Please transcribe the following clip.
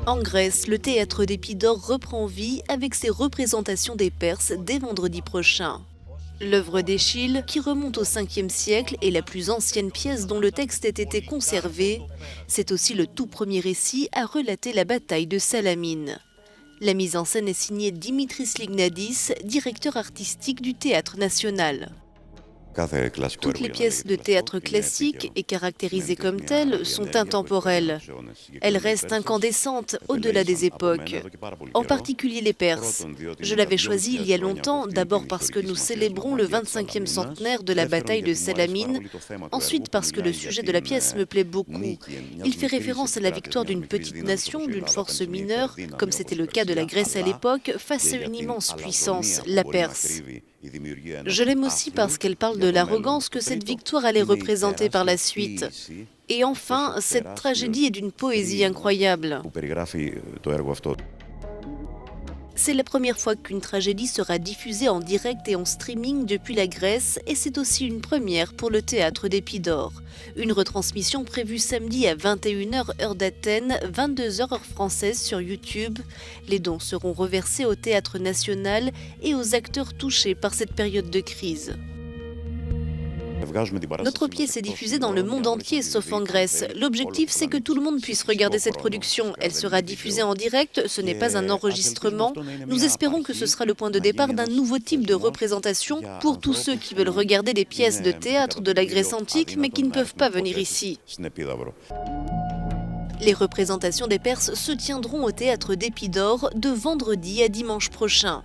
En Grèce, le théâtre d'Épidore reprend vie avec ses représentations des Perses dès vendredi prochain. L'œuvre d'Échille, qui remonte au 5e siècle, est la plus ancienne pièce dont le texte ait été conservé. C'est aussi le tout premier récit à relater la bataille de Salamine. La mise en scène est signée Dimitris Lignadis, directeur artistique du Théâtre national. Toutes les pièces de théâtre classique et caractérisées comme telles sont intemporelles. Elles restent incandescentes au-delà des époques, en particulier les Perses. Je l'avais choisi il y a longtemps, d'abord parce que nous célébrons le 25e centenaire de la bataille de Salamine, ensuite parce que le sujet de la pièce me plaît beaucoup. Il fait référence à la victoire d'une petite nation, d'une force mineure, comme c'était le cas de la Grèce à l'époque, face à une immense puissance, la Perse. Je l'aime aussi parce qu'elle parle de l'arrogance que cette victoire allait représenter par la suite. Et enfin, cette tragédie est d'une poésie incroyable. C'est la première fois qu'une tragédie sera diffusée en direct et en streaming depuis la Grèce, et c'est aussi une première pour le théâtre d'Épidore. Une retransmission prévue samedi à 21 h heure d'Athènes, 22 h heure française sur YouTube. Les dons seront reversés au Théâtre national et aux acteurs touchés par cette période de crise. Notre pièce est diffusée dans le monde entier, sauf en Grèce. L'objectif, c'est que tout le monde puisse regarder cette production. Elle sera diffusée en direct, ce n'est pas un enregistrement. Nous espérons que ce sera le point de départ d'un nouveau type de représentation pour tous ceux qui veulent regarder des pièces de théâtre de la Grèce antique, mais qui ne peuvent pas venir ici. Les représentations des Perses se tiendront au théâtre d'Épidore de vendredi à dimanche prochain.